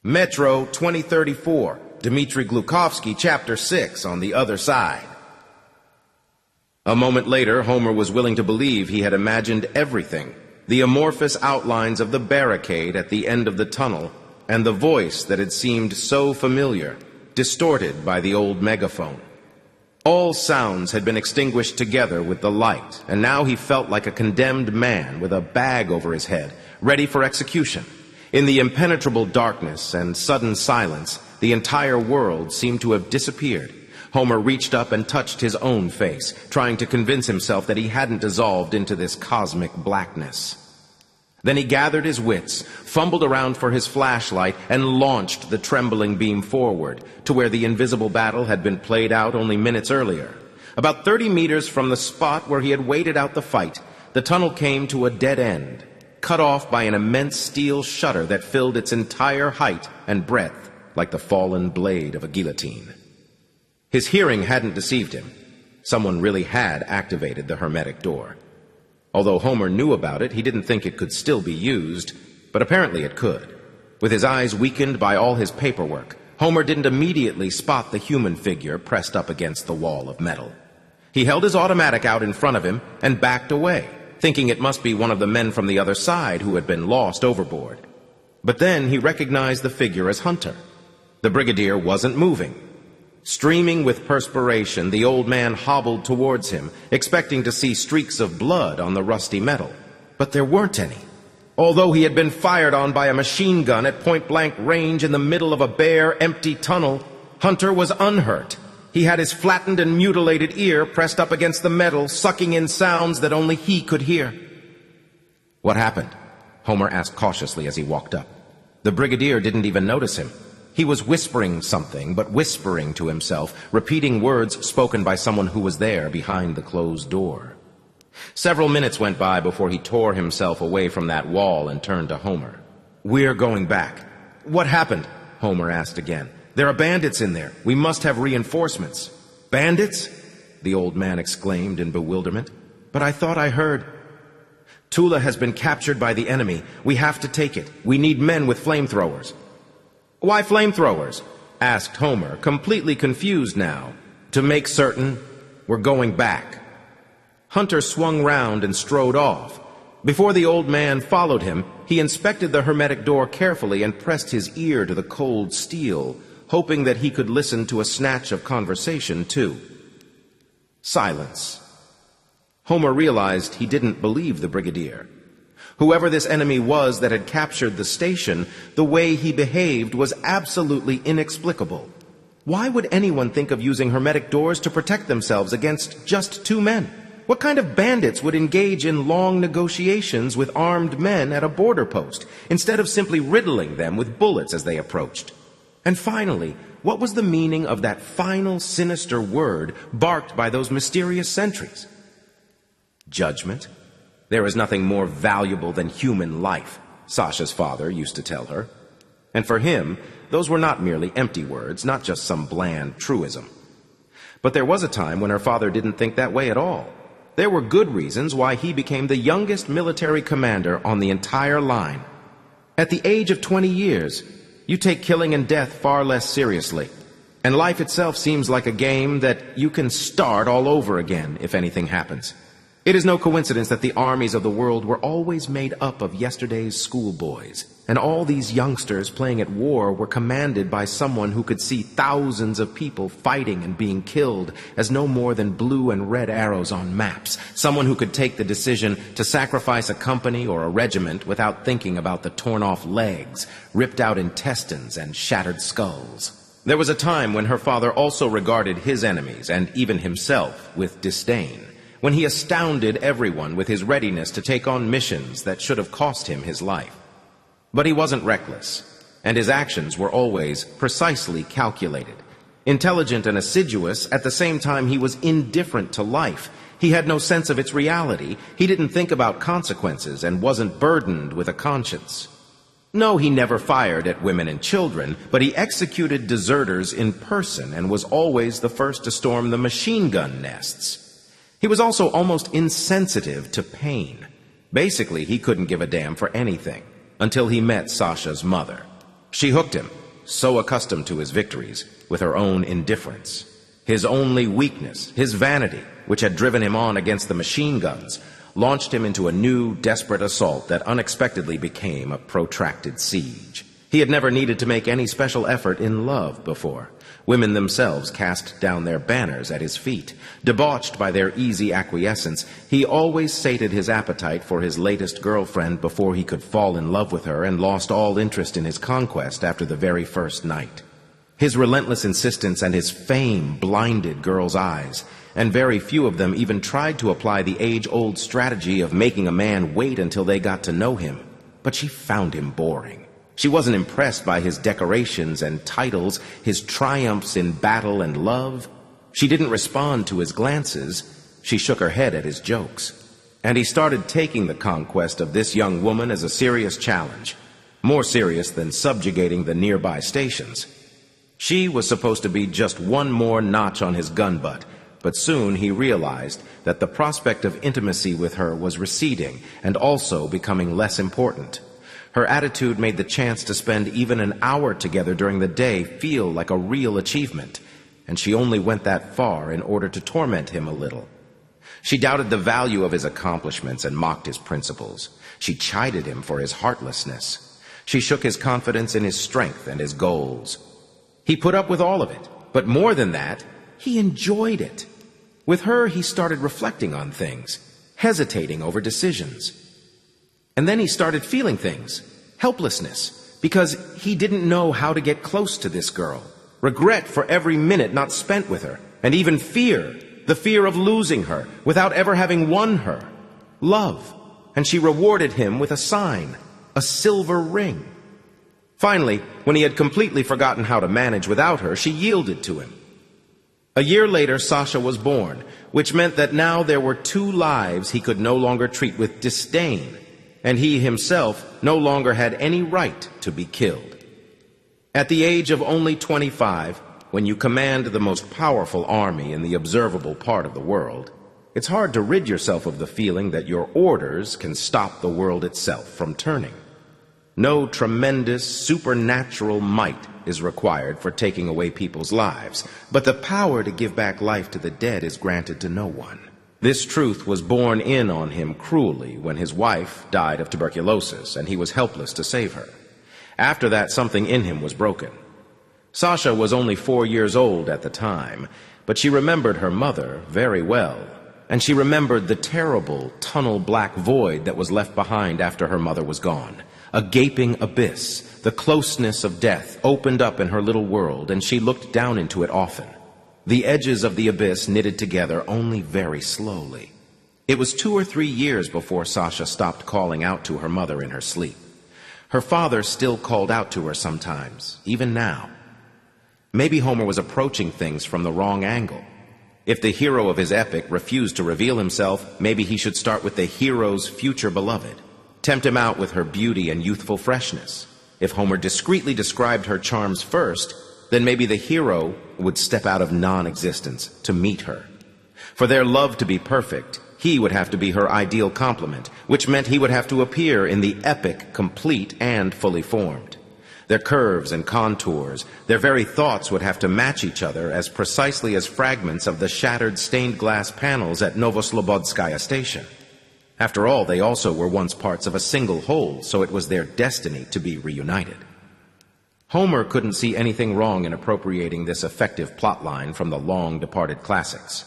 Metro 2034, Dmitry Glukhovsky, Chapter 6, on the other side. A moment later, Homer was willing to believe he had imagined everything. The amorphous outlines of the barricade at the end of the tunnel, and the voice that had seemed so familiar, distorted by the old megaphone. All sounds had been extinguished together with the light, and now he felt like a condemned man with a bag over his head, ready for execution. In the impenetrable darkness and sudden silence, the entire world seemed to have disappeared. Homer reached up and touched his own face, trying to convince himself that he hadn't dissolved into this cosmic blackness. Then he gathered his wits, fumbled around for his flashlight, and launched the trembling beam forward to where the invisible battle had been played out only minutes earlier. About 30 meters from the spot where he had waited out the fight, the tunnel came to a dead end, cut off by an immense steel shutter that filled its entire height and breadth like the fallen blade of a guillotine. His hearing hadn't deceived him. Someone really had activated the hermetic door. Although Homer knew about it, he didn't think it could still be used, but apparently it could. With his eyes weakened by all his paperwork, Homer didn't immediately spot the human figure pressed up against the wall of metal. He held his automatic out in front of him and backed away, thinking it must be one of the men from the other side who had been lost overboard. But then he recognized the figure as Hunter. The Brigadier wasn't moving. Streaming with perspiration, the old man hobbled towards him, expecting to see streaks of blood on the rusty metal. But there weren't any. Although he had been fired on by a machine gun at point-blank range in the middle of a bare, empty tunnel, Hunter was unhurt. He had his flattened and mutilated ear pressed up against the metal, sucking in sounds that only he could hear. "What happened?" Homer asked cautiously as he walked up. The Brigadier didn't even notice him. He was whispering something, but whispering to himself, repeating words spoken by someone who was there behind the closed door. Several minutes went by before he tore himself away from that wall and turned to Homer. "We're going back." "What happened?" Homer asked again. "There are bandits in there. We must have reinforcements." "Bandits?" the old man exclaimed in bewilderment. "But I thought I heard—" "Tula has been captured by the enemy. We have to take it. We need men with flamethrowers." "Why flamethrowers?" asked Homer, completely confused now. "To make certain we're going back." Hunter swung round and strode off. Before the old man followed him, he inspected the hermetic door carefully and pressed his ear to the cold steel, hoping that he could listen to a snatch of conversation, too. Silence. Homer realized he didn't believe the Brigadier. Whoever this enemy was that had captured the station, the way he behaved was absolutely inexplicable. Why would anyone think of using hermetic doors to protect themselves against just two men? What kind of bandits would engage in long negotiations with armed men at a border post, instead of simply riddling them with bullets as they approached? And finally, what was the meaning of that final sinister word barked by those mysterious sentries? Judgment? There is nothing more valuable than human life, Sasha's father used to tell her. And for him, those were not merely empty words, not just some bland truism. But there was a time when her father didn't think that way at all. There were good reasons why he became the youngest military commander on the entire line. At the age of 20 years, you take killing and death far less seriously. And life itself seems like a game that you can start all over again if anything happens. It is no coincidence that the armies of the world were always made up of yesterday's schoolboys, and all these youngsters playing at war were commanded by someone who could see thousands of people fighting and being killed as no more than blue and red arrows on maps, someone who could take the decision to sacrifice a company or a regiment without thinking about the torn-off legs, ripped-out intestines, and shattered skulls. There was a time when her father also regarded his enemies, and even himself, with disdain, when he astounded everyone with his readiness to take on missions that should have cost him his life. But he wasn't reckless, and his actions were always precisely calculated. Intelligent and assiduous, at the same time he was indifferent to life. He had no sense of its reality. He didn't think about consequences and wasn't burdened with a conscience. No, he never fired at women and children, but he executed deserters in person and was always the first to storm the machine gun nests. He was also almost insensitive to pain. Basically, he couldn't give a damn for anything, until he met Sasha's mother. She hooked him, so accustomed to his victories, with her own indifference. His only weakness, his vanity, which had driven him on against the machine guns, launched him into a new, desperate assault that unexpectedly became a protracted siege. He had never needed to make any special effort in love before. Women themselves cast down their banners at his feet. Debauched by their easy acquiescence, he always sated his appetite for his latest girlfriend before he could fall in love with her, and lost all interest in his conquest after the very first night. His relentless insistence and his fame blinded girls' eyes, and very few of them even tried to apply the age-old strategy of making a man wait until they got to know him. But she found him boring. She wasn't impressed by his decorations and titles, his triumphs in battle and love. She didn't respond to his glances. She shook her head at his jokes. And he started taking the conquest of this young woman as a serious challenge, more serious than subjugating the nearby stations. She was supposed to be just one more notch on his gun butt, but soon he realized that the prospect of intimacy with her was receding and also becoming less important. Her attitude made the chance to spend even an hour together during the day feel like a real achievement, and she only went that far in order to torment him a little. She doubted the value of his accomplishments and mocked his principles. She chided him for his heartlessness. She shook his confidence in his strength and his goals. He put up with all of it, but more than that, he enjoyed it. With her, he started reflecting on things, hesitating over decisions. And then he started feeling things, helplessness, because he didn't know how to get close to this girl, regret for every minute not spent with her, and even fear, the fear of losing her without ever having won her. Love, and she rewarded him with a sign, a silver ring. Finally, when he had completely forgotten how to manage without her, she yielded to him. A year later, Sasha was born, which meant that now there were two lives he could no longer treat with disdain, and he himself no longer had any right to be killed. At the age of only 25, when you command the most powerful army in the observable part of the world, it's hard to rid yourself of the feeling that your orders can stop the world itself from turning. No tremendous supernatural might is required for taking away people's lives, but the power to give back life to the dead is granted to no one. This truth was borne in on him cruelly when his wife died of tuberculosis and he was helpless to save her. After that, something in him was broken. Sasha was only 4 years old at the time, but she remembered her mother very well, and she remembered the terrible tunnel-black void that was left behind after her mother was gone. A gaping abyss, the closeness of death, opened up in her little world, and she looked down into it often. The edges of the abyss knitted together only very slowly. It was 2 or 3 years before Sasha stopped calling out to her mother in her sleep. Her father still called out to her sometimes, even now. Maybe Homer was approaching things from the wrong angle. If the hero of his epic refused to reveal himself, maybe he should start with the hero's future beloved. Tempt him out with her beauty and youthful freshness. If Homer discreetly described her charms first, then maybe the hero would step out of non-existence to meet her. For their love to be perfect, he would have to be her ideal complement, which meant he would have to appear in the epic complete and fully formed. Their curves and contours, their very thoughts would have to match each other as precisely as fragments of the shattered stained glass panels at Sevastopolskaya station. After all, they also were once parts of a single whole, so it was their destiny to be reunited. Homer couldn't see anything wrong in appropriating this effective plotline from the long-departed classics.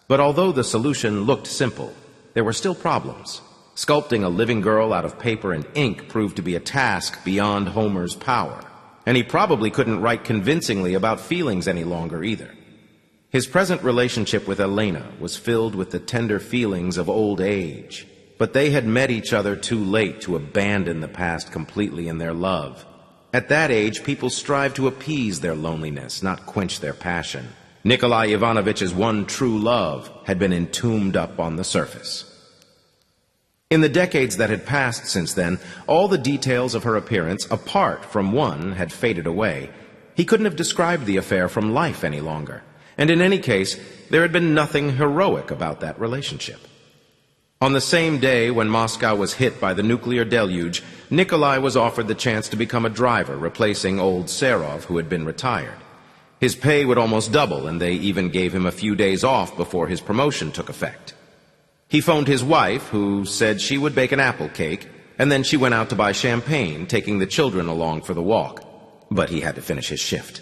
But although the solution looked simple, there were still problems. Sculpting a living girl out of paper and ink proved to be a task beyond Homer's power, and he probably couldn't write convincingly about feelings any longer either. His present relationship with Elena was filled with the tender feelings of old age, but they had met each other too late to abandon the past completely in their love. At that age, people strive to appease their loneliness, not quench their passion. Nikolai Ivanovitch's one true love had been entombed up on the surface. In the decades that had passed since then, all the details of her appearance, apart from one, had faded away. He couldn't have described the affair from life any longer. And in any case, there had been nothing heroic about that relationship. On the same day when Moscow was hit by the nuclear deluge, Nikolai was offered the chance to become a driver, replacing old Serov, who had been retired. His pay would almost double, and they even gave him a few days off before his promotion took effect. He phoned his wife, who said she would bake an apple cake, and then she went out to buy champagne, taking the children along for the walk. But he had to finish his shift.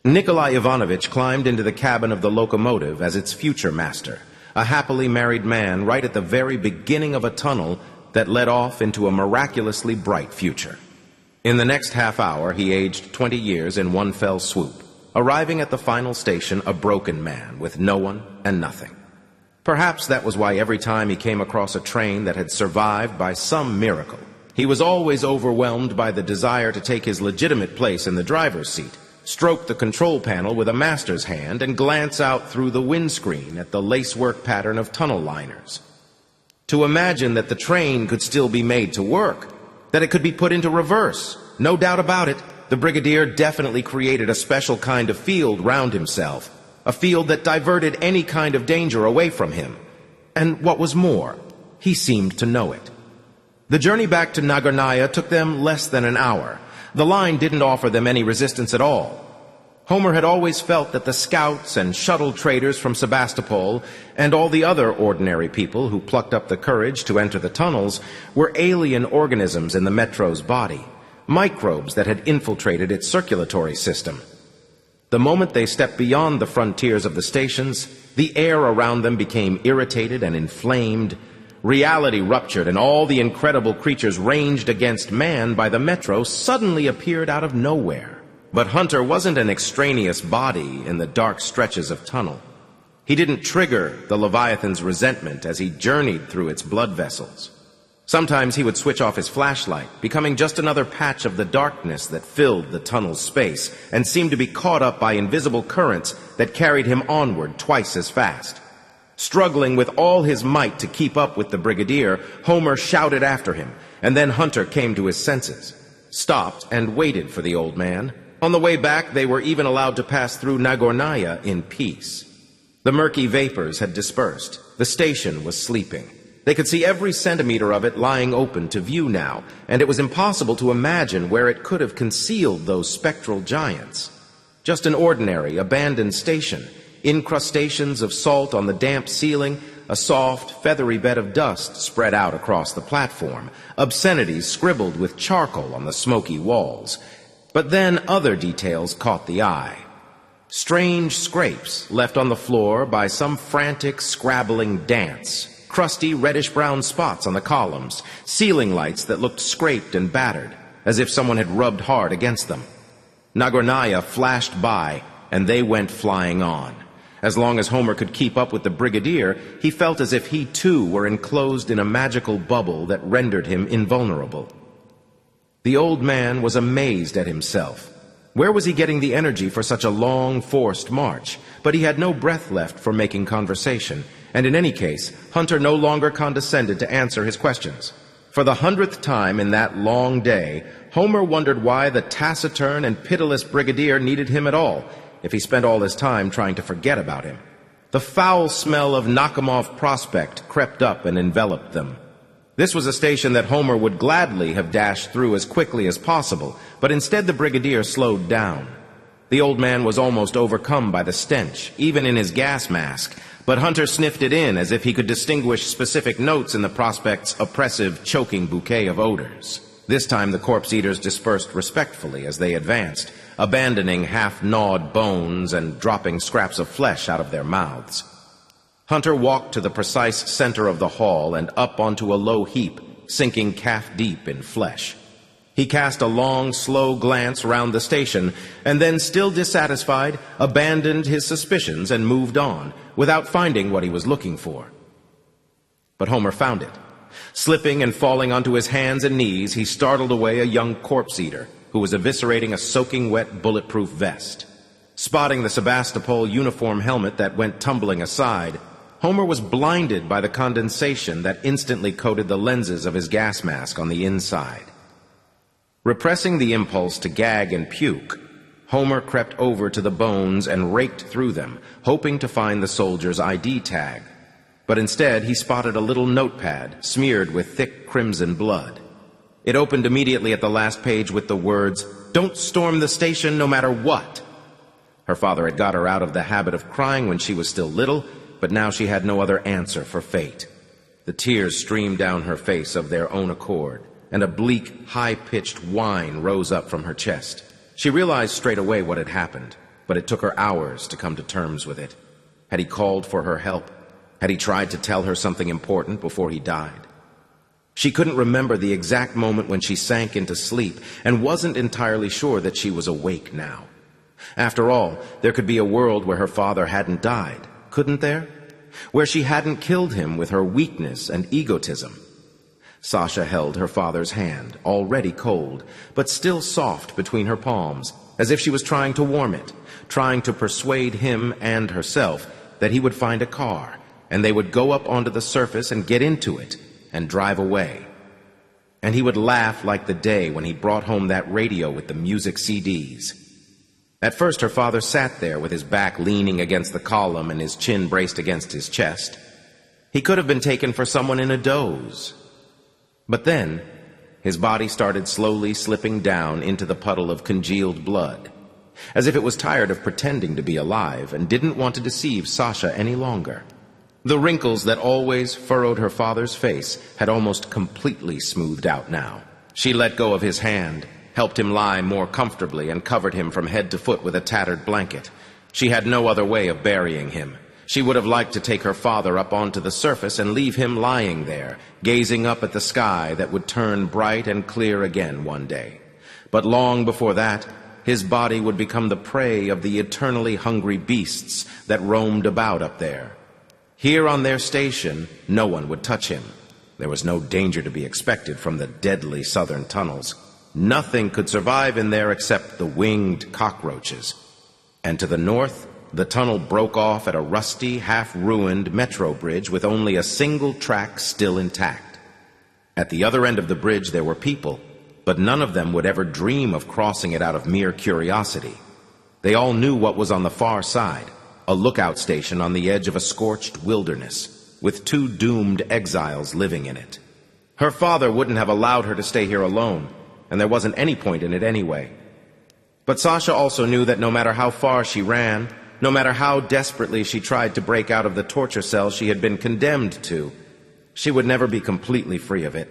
Nikolai Ivanovich climbed into the cabin of the locomotive as its future master, a happily married man right at the very beginning of a tunnel that led off into a miraculously bright future. In the next half hour, he aged 20 years in one fell swoop, arriving at the final station a broken man with no one and nothing. Perhaps that was why every time he came across a train that had survived by some miracle, he was always overwhelmed by the desire to take his legitimate place in the driver's seat, stroke the control panel with a master's hand, and glance out through the windscreen at the lacework pattern of tunnel liners. To imagine that the train could still be made to work, that it could be put into reverse. No doubt about it, the Brigadier definitely created a special kind of field round himself, a field that diverted any kind of danger away from him. And what was more, he seemed to know it. The journey back to Nagornaya took them less than an hour. The line didn't offer them any resistance at all. Homer had always felt that the scouts and shuttle traders from Sevastopol and all the other ordinary people who plucked up the courage to enter the tunnels were alien organisms in the metro's body, microbes that had infiltrated its circulatory system. The moment they stepped beyond the frontiers of the stations, the air around them became irritated and inflamed. Reality ruptured, and all the incredible creatures ranged against man by the metro suddenly appeared out of nowhere. But Hunter wasn't an extraneous body in the dark stretches of tunnel. He didn't trigger the Leviathan's resentment as he journeyed through its blood vessels. Sometimes he would switch off his flashlight, becoming just another patch of the darkness that filled the tunnel's space and seemed to be caught up by invisible currents that carried him onward twice as fast. Struggling with all his might to keep up with the Brigadier, Homer shouted after him, and then Hunter came to his senses, stopped, and waited for the old man. On the way back, they were even allowed to pass through Nagornaya in peace. The murky vapors had dispersed. The station was sleeping. They could see every centimeter of it lying open to view now, and it was impossible to imagine where it could have concealed those spectral giants. Just an ordinary, abandoned station, incrustations of salt on the damp ceiling, a soft, feathery bed of dust spread out across the platform, obscenities scribbled with charcoal on the smoky walls. But then other details caught the eye. Strange scrapes left on the floor by some frantic, scrabbling dance, crusty reddish-brown spots on the columns, ceiling lights that looked scraped and battered, as if someone had rubbed hard against them. Nagornaya flashed by, and they went flying on. As long as Homer could keep up with the Brigadier, he felt as if he too were enclosed in a magical bubble that rendered him invulnerable. The old man was amazed at himself. Where was he getting the energy for such a long, forced march? But he had no breath left for making conversation, and in any case, Hunter no longer condescended to answer his questions. For the 100th time in that long day, Homer wondered why the taciturn and pitiless Brigadier needed him at all, if he spent all his time trying to forget about him. The foul smell of Nakhimov Prospect crept up and enveloped them. This was a station that Homer would gladly have dashed through as quickly as possible, but instead the Brigadier slowed down. The old man was almost overcome by the stench, even in his gas mask, but Hunter sniffed it in as if he could distinguish specific notes in the Prospect's oppressive, choking bouquet of odors. This time the corpse-eaters dispersed respectfully as they advanced, abandoning half-gnawed bones and dropping scraps of flesh out of their mouths. Hunter walked to the precise center of the hall and up onto a low heap, sinking calf-deep in flesh. He cast a long, slow glance round the station, and then, still dissatisfied, abandoned his suspicions and moved on, without finding what he was looking for. But Homer found it. Slipping and falling onto his hands and knees, he startled away a young corpse-eater who was eviscerating a soaking wet bulletproof vest. Spotting the Sevastopol uniform helmet that went tumbling aside, Homer was blinded by the condensation that instantly coated the lenses of his gas mask on the inside. Repressing the impulse to gag and puke, Homer crept over to the bones and raked through them, hoping to find the soldier's ID tag. But instead, he spotted a little notepad smeared with thick crimson blood. It opened immediately at the last page with the words, "Don't storm the station no matter what." Her father had got her out of the habit of crying when she was still little, but now she had no other answer for fate. The tears streamed down her face of their own accord, and a bleak, high-pitched whine rose up from her chest. She realized straight away what had happened, but it took her hours to come to terms with it. Had he called for her help? Had he tried to tell her something important before he died? She couldn't remember the exact moment when she sank into sleep, and wasn't entirely sure that she was awake now. After all, there could be a world where her father hadn't died, couldn't there? Where she hadn't killed him with her weakness and egotism. Sasha held her father's hand, already cold, but still soft between her palms, as if she was trying to warm it, trying to persuade him and herself that he would find a car, and they would go up onto the surface and get into it, and drive away. And he would laugh like the day when he brought home that radio with the music CDs. At first her father sat there with his back leaning against the column and his chin braced against his chest. He could have been taken for someone in a doze. But then, his body started slowly slipping down into the puddle of congealed blood, as if it was tired of pretending to be alive and didn't want to deceive Sasha any longer. The wrinkles that always furrowed her father's face had almost completely smoothed out now. She let go of his hand, helped him lie more comfortably, and covered him from head to foot with a tattered blanket. She had no other way of burying him. She would have liked to take her father up onto the surface and leave him lying there, gazing up at the sky that would turn bright and clear again one day. But long before that, his body would become the prey of the eternally hungry beasts that roamed about up there. Here on their station, no one would touch him. There was no danger to be expected from the deadly southern tunnels. Nothing could survive in there except the winged cockroaches. And to the north, the tunnel broke off at a rusty, half-ruined metro bridge with only a single track still intact. At the other end of the bridge there were people, but none of them would ever dream of crossing it out of mere curiosity. They all knew what was on the far side, a lookout station on the edge of a scorched wilderness, with 2 doomed exiles living in it. Her father wouldn't have allowed her to stay here alone, and there wasn't any point in it anyway. But Sasha also knew that no matter how far she ran, no matter how desperately she tried to break out of the torture cell she had been condemned to, she would never be completely free of it.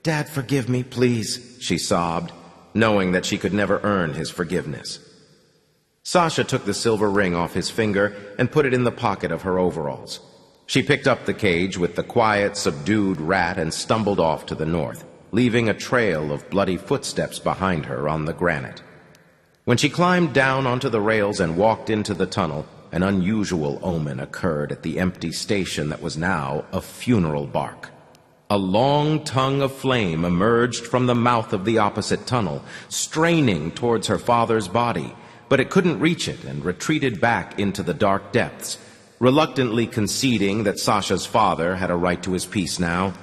"Dad, forgive me, please," she sobbed, knowing that she could never earn his forgiveness. Sasha took the silver ring off his finger and put it in the pocket of her overalls. She picked up the cage with the quiet, subdued rat and stumbled off to the north, leaving a trail of bloody footsteps behind her on the granite. When she climbed down onto the rails and walked into the tunnel, an unusual omen occurred at the empty station that was now a funeral bark. A long tongue of flame emerged from the mouth of the opposite tunnel, straining towards her father's body, but it couldn't reach it and retreated back into the dark depths, reluctantly conceding that Sasha's father had a right to his peace now.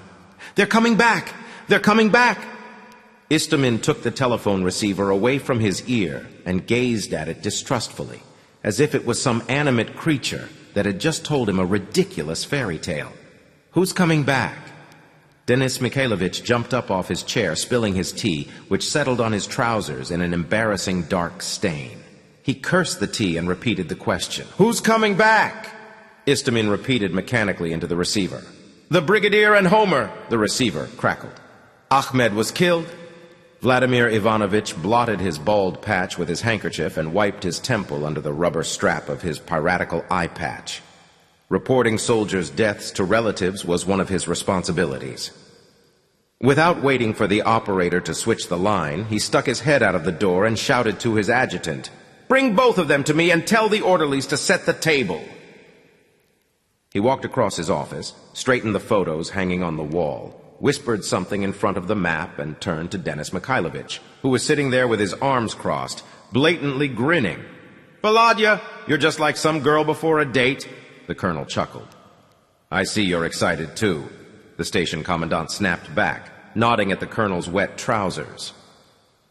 "They're coming back! They're coming back!" Istomin took the telephone receiver away from his ear and gazed at it distrustfully, as if it was some animate creature that had just told him a ridiculous fairy tale. "Who's coming back?" Denis Mikhailovich jumped up off his chair, spilling his tea, which settled on his trousers in an embarrassing dark stain. He cursed the tea and repeated the question. "Who's coming back?" Istomin repeated mechanically into the receiver. "The Brigadier and Homer," the receiver crackled. "Ahmed was killed." Vladimir Ivanovich blotted his bald patch with his handkerchief and wiped his temple under the rubber strap of his piratical eye patch. Reporting soldiers' deaths to relatives was one of his responsibilities. Without waiting for the operator to switch the line, he stuck his head out of the door and shouted to his adjutant, "Bring both of them to me and tell the orderlies to set the table." He walked across his office, straightened the photos hanging on the wall, whispered something in front of the map, and turned to Denis Mikhailovich, who was sitting there with his arms crossed, blatantly grinning. "Volodya, you're just like some girl before a date," the colonel chuckled. "I see you're excited, too," the station commandant snapped back, nodding at the colonel's wet trousers.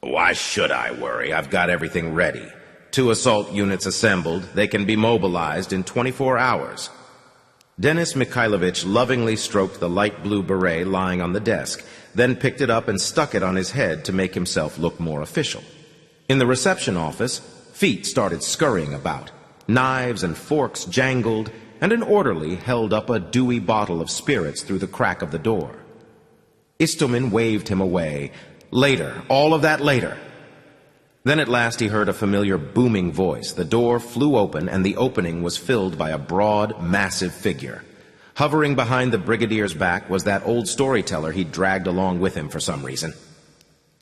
"Why should I worry? I've got everything ready. 2 assault units assembled. They can be mobilized in 24 hours. Denis Mikhailovich lovingly stroked the light blue beret lying on the desk, then picked it up and stuck it on his head to make himself look more official. In the reception office, feet started scurrying about. Knives and forks jangled, and an orderly held up a dewy bottle of spirits through the crack of the door. Istomin waved him away. Later, all of that later. Then at last he heard a familiar booming voice. The door flew open, and the opening was filled by a broad, massive figure. Hovering behind the Brigadier's back was that old storyteller he'd dragged along with him for some reason.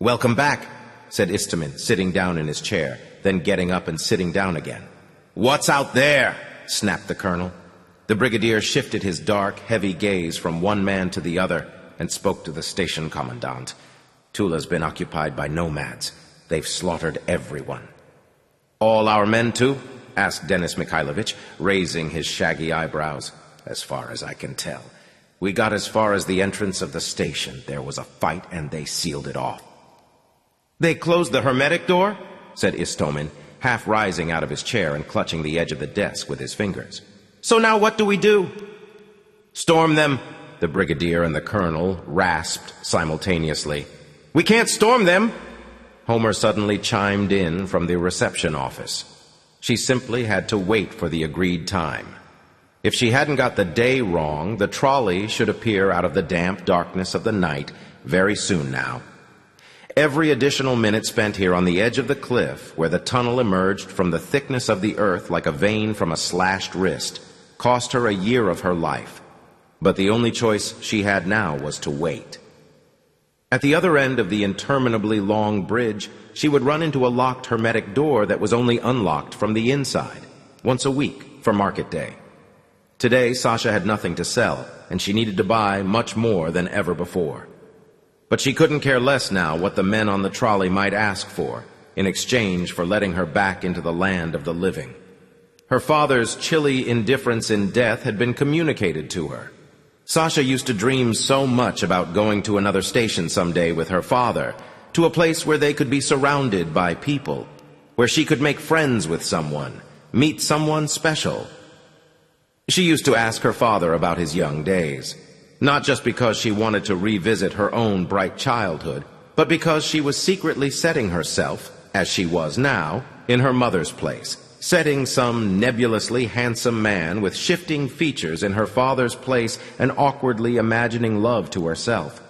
"Welcome back," said Istomin, sitting down in his chair, then getting up and sitting down again. "What's out there?" snapped the colonel. The Brigadier shifted his dark, heavy gaze from one man to the other and spoke to the station commandant. "Tula's been occupied by nomads. They've slaughtered everyone." "All our men, too?" asked Denis Mikhailovich, raising his shaggy eyebrows. "As far as I can tell. We got as far as the entrance of the station. There was a fight, and they sealed it off." "They closed the hermetic door?" said Istomin, half rising out of his chair and clutching the edge of the desk with his fingers. "So now what do we do?" "Storm them," the Brigadier and the Colonel rasped simultaneously. "We can't storm them!" Homer suddenly chimed in from the reception office. She simply had to wait for the agreed time. If she hadn't got the day wrong, the trolley should appear out of the damp darkness of the night very soon now. Every additional minute spent here on the edge of the cliff, where the tunnel emerged from the thickness of the earth like a vein from a slashed wrist, cost her a year of her life. But the only choice she had now was to wait. At the other end of the interminably long bridge, she would run into a locked hermetic door that was only unlocked from the inside, once a week for market day. Today, Sasha had nothing to sell, and she needed to buy much more than ever before. But she couldn't care less now what the men on the trolley might ask for, in exchange for letting her back into the land of the living. Her father's chilly indifference in death had been communicated to her. Sasha used to dream so much about going to another station someday with her father, to a place where they could be surrounded by people, where she could make friends with someone, meet someone special. She used to ask her father about his young days, not just because she wanted to revisit her own bright childhood, but because she was secretly setting herself, as she was now, in her mother's place, setting some nebulously handsome man with shifting features in her father's place and awkwardly imagining love to herself.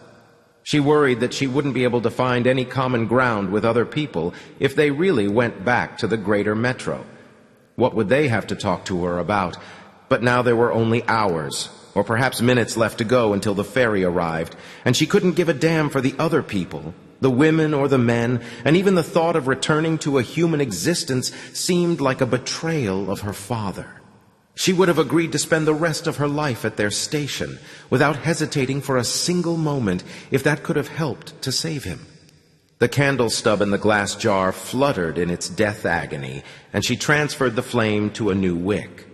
She worried that she wouldn't be able to find any common ground with other people if they really went back to the greater metro. What would they have to talk to her about? But now there were only hours, or perhaps minutes left to go until the ferry arrived, and she couldn't give a damn for the other people, the women or the men, and even the thought of returning to a human existence seemed like a betrayal of her father. She would have agreed to spend the rest of her life at their station, without hesitating for a single moment, if that could have helped to save him. The candle stub in the glass jar fluttered in its death agony, and she transferred the flame to a new wick.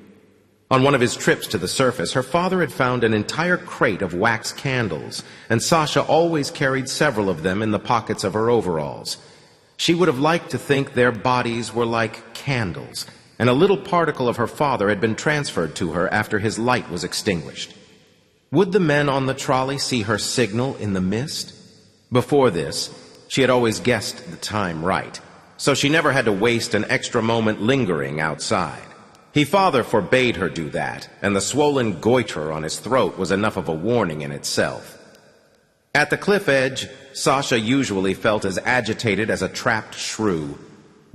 On one of his trips to the surface, her father had found an entire crate of wax candles, and Sasha always carried several of them in the pockets of her overalls. She would have liked to think their bodies were like candles, and a little particle of her father had been transferred to her after his light was extinguished. Would the men on the trolley see her signal in the mist? Before this, she had always guessed the time right, so she never had to waste an extra moment lingering outside. Her father forbade her do that, and the swollen goiter on his throat was enough of a warning in itself. At the cliff edge, Sasha usually felt as agitated as a trapped shrew,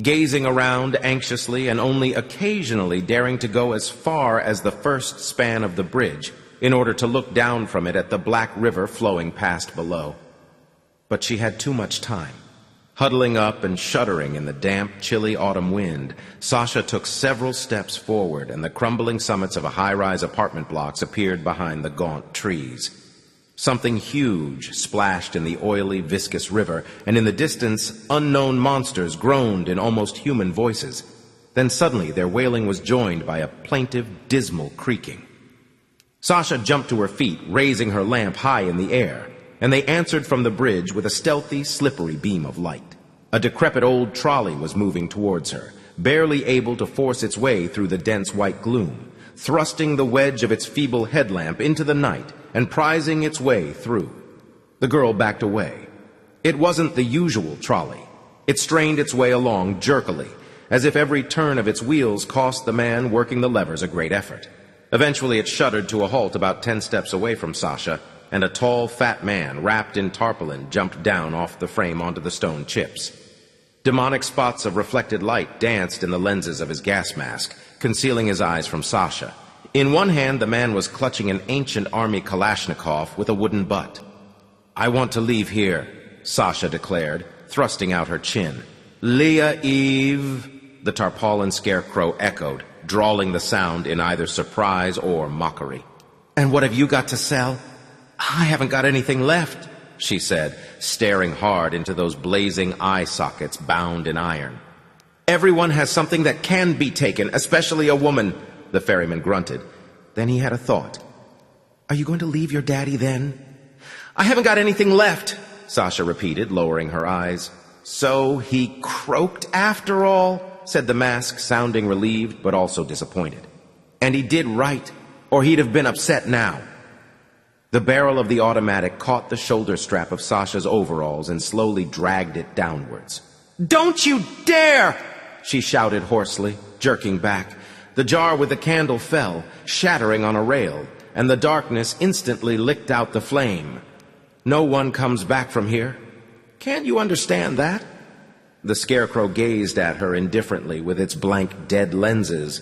gazing around anxiously and only occasionally daring to go as far as the first span of the bridge in order to look down from it at the black river flowing past below. But she had too much time. Huddling up and shuddering in the damp, chilly autumn wind, Sasha took several steps forward, and the crumbling summits of a high-rise apartment blocks appeared behind the gaunt trees. Something huge splashed in the oily, viscous river, and in the distance, unknown monsters groaned in almost human voices. Then suddenly their wailing was joined by a plaintive, dismal creaking. Sasha jumped to her feet, raising her lamp high in the air, and they answered from the bridge with a stealthy, slippery beam of light. A decrepit old trolley was moving towards her, barely able to force its way through the dense white gloom. thrusting the wedge of its feeble headlamp into the night and prizing its way through. The girl backed away. It wasn't the usual trolley. It strained its way along jerkily, as if every turn of its wheels cost the man working the levers a great effort. Eventually it shuddered to a halt about 10 steps away from Sasha, and a tall, fat man wrapped in tarpaulin jumped down off the frame onto the stone chips. Demonic spots of reflected light danced in the lenses of his gas mask, concealing his eyes from Sasha. In one hand, the man was clutching an ancient army Kalashnikov with a wooden butt. "I want to leave here," Sasha declared, thrusting out her chin. "Leah Eve," the tarpaulin scarecrow echoed, drawling the sound in either surprise or mockery. "And what have you got to sell?" "I haven't got anything left," she said, staring hard into those blazing eye sockets bound in iron. "Everyone has something that can be taken, especially a woman," the ferryman grunted. Then he had a thought. "Are you going to leave your daddy then?" "I haven't got anything left," Sasha repeated, lowering her eyes. "So he croaked after all," said the mask, sounding relieved but also disappointed. "And he did right, or he'd have been upset now." The barrel of the automatic caught the shoulder strap of Sasha's overalls and slowly dragged it downwards. "Don't you dare!" she shouted hoarsely, jerking back. The jar with the candle fell, shattering on a rail, and the darkness instantly licked out the flame. "No one comes back from here. Can't you understand that?" The scarecrow gazed at her indifferently with its blank, dead lenses.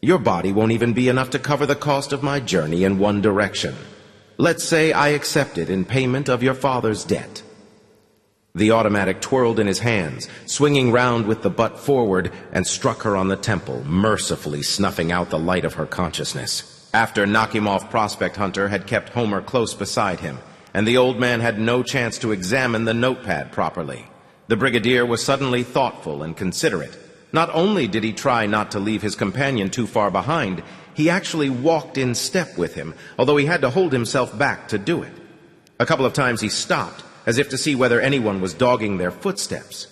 "Your body won't even be enough to cover the cost of my journey in one direction. Let's say I accept it in payment of your father's debt." The automatic twirled in his hands, swinging round with the butt forward, and struck her on the temple, mercifully snuffing out the light of her consciousness. After Nakimov Prospect Hunter had kept Homer close beside him, and the old man had no chance to examine the notepad properly, the Brigadier was suddenly thoughtful and considerate. Not only did he try not to leave his companion too far behind, he actually walked in step with him, although he had to hold himself back to do it. A couple of times he stopped, as if to see whether anyone was dogging their footsteps.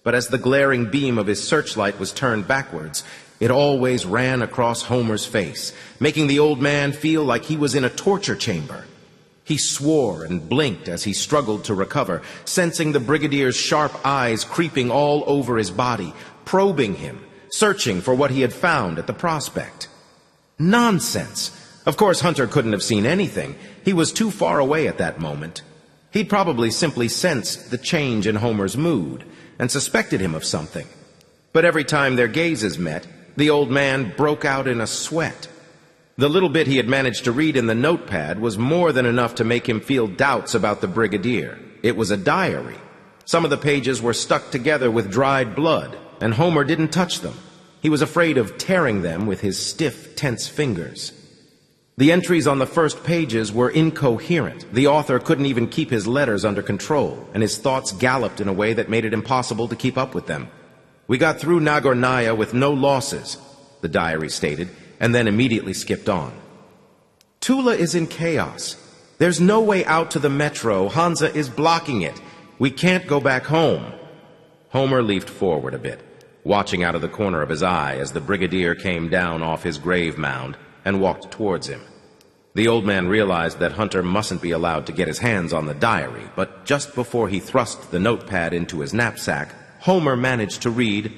But as the glaring beam of his searchlight was turned backwards, it always ran across Homer's face, making the old man feel like he was in a torture chamber. He swore and blinked as he struggled to recover, sensing the Brigadier's sharp eyes creeping all over his body, probing him, searching for what he had found at the prospect. Nonsense! Of course Hunter couldn't have seen anything. He was too far away at that moment. He'd probably simply sensed the change in Homer's mood and suspected him of something. But every time their gazes met, the old man broke out in a sweat. The little bit he had managed to read in the notepad was more than enough to make him feel doubts about the Brigadier. It was a diary. Some of the pages were stuck together with dried blood, and Homer didn't touch them. He was afraid of tearing them with his stiff, tense fingers. The entries on the first pages were incoherent. The author couldn't even keep his letters under control, and his thoughts galloped in a way that made it impossible to keep up with them. "We got through Nagornaya with no losses," the diary stated, and then immediately skipped on. "Tula is in chaos. There's no way out to the metro. Hansa is blocking it. We can't go back home." Homer leafed forward a bit, watching out of the corner of his eye as the Brigadier came down off his grave mound and walked towards him. The old man realized that Hunter mustn't be allowed to get his hands on the diary, but just before he thrust the notepad into his knapsack, Homer managed to read,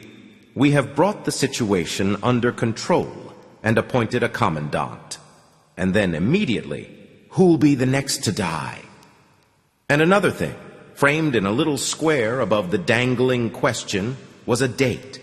"We have brought the situation under control and appointed a commandant." And then immediately, "Who'll be the next to die?" And another thing, framed in a little square above the dangling question, was a date.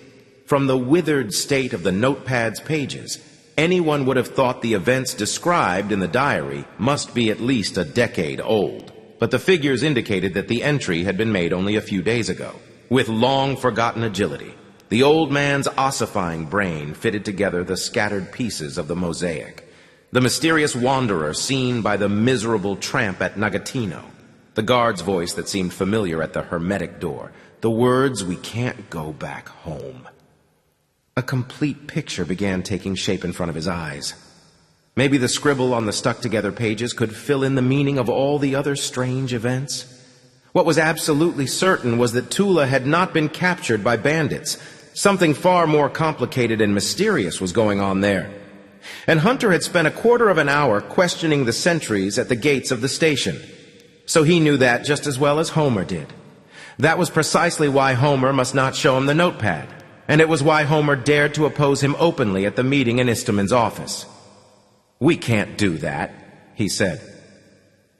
From the withered state of the notepad's pages, anyone would have thought the events described in the diary must be at least a decade old. But the figures indicated that the entry had been made only a few days ago. With long-forgotten agility, the old man's ossifying brain fitted together the scattered pieces of the mosaic. The mysterious wanderer seen by the miserable tramp at Nagatino, the guard's voice that seemed familiar at the hermetic door, the words, "We can't go back home." A complete picture began taking shape in front of his eyes. Maybe the scribble on the stuck-together pages could fill in the meaning of all the other strange events. What was absolutely certain was that Tula had not been captured by bandits. Something far more complicated and mysterious was going on there. And Hunter had spent a quarter of an hour questioning the sentries at the gates of the station. So he knew that just as well as Homer did. That was precisely why Homer must not show him the notepad. And it was why Homer dared to oppose him openly at the meeting in Istomin's office. "We can't do that," he said.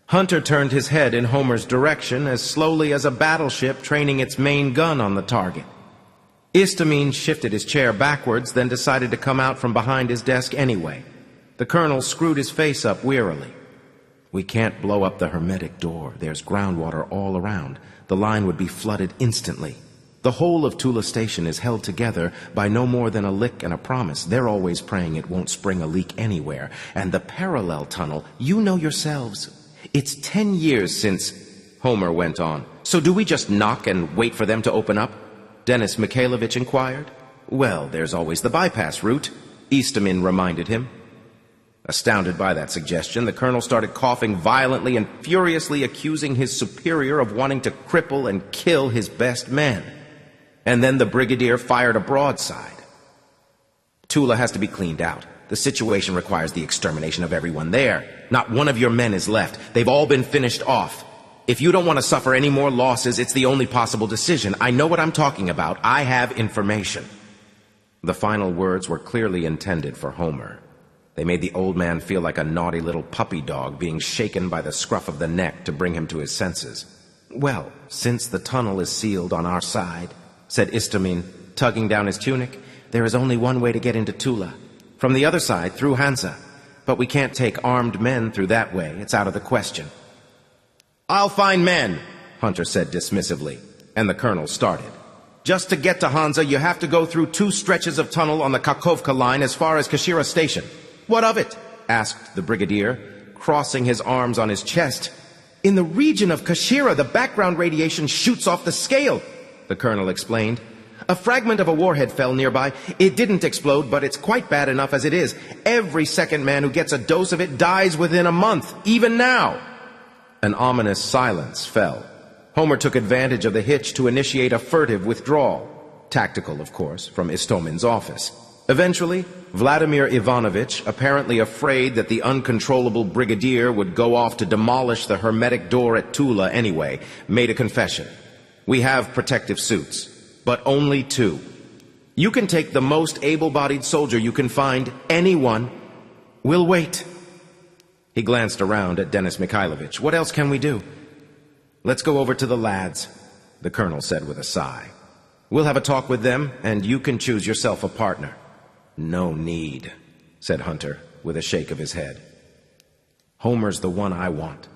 Hunter turned his head in Homer's direction as slowly as a battleship training its main gun on the target. Istomin shifted his chair backwards, then decided to come out from behind his desk anyway. The colonel screwed his face up wearily. "We can't blow up the hermetic door. There's groundwater all around. The line would be flooded instantly. The whole of Tula Station is held together by no more than a lick and a promise. They're always praying it won't spring a leak anywhere. And the parallel tunnel, you know yourselves. It's 10 years since..." Homer went on. "So do we just knock and wait for them to open up?" Denis Mikhailovich inquired. "Well, there's always the bypass route," Istomin reminded him. Astounded by that suggestion, the colonel started coughing violently and furiously accusing his superior of wanting to cripple and kill his best men. And then the brigadier fired a broadside. "Tula has to be cleaned out. The situation requires the extermination of everyone there. Not one of your men is left. They've all been finished off. If you don't want to suffer any more losses, it's the only possible decision. I know what I'm talking about. I have information." The final words were clearly intended for Homer. They made the old man feel like a naughty little puppy dog being shaken by the scruff of the neck to bring him to his senses. "Well, since the tunnel is sealed on our side," said Istomin, tugging down his tunic, "there is only one way to get into Tula. From the other side, through Hansa. But we can't take armed men through that way. It's out of the question." "I'll find men," Hunter said dismissively, and the colonel started. "Just to get to Hansa, you have to go through 2 stretches of tunnel on the Kakhovka line as far as Kashira Station." "What of it?" asked the brigadier, crossing his arms on his chest. "In the region of Kashira, the background radiation shoots off the scale," the colonel explained. "A fragment of a warhead fell nearby. It didn't explode, but it's quite bad enough as it is. Every second man who gets a dose of it dies within a month, even now." An ominous silence fell. Homer took advantage of the hitch to initiate a furtive withdrawal. Tactical, of course, from Istomin's office. Eventually, Vladimir Ivanovich, apparently afraid that the uncontrollable brigadier would go off to demolish the hermetic door at Tula anyway, made a confession. "We have protective suits, but only 2. You can take the most able-bodied soldier you can find, anyone. We'll wait." He glanced around at Denis Mikhailovich. "What else can we do?" "Let's go over to the lads," the colonel said with a sigh. "We'll have a talk with them, and you can choose yourself a partner." "No need," said Hunter, with a shake of his head. "Homer's the one I want.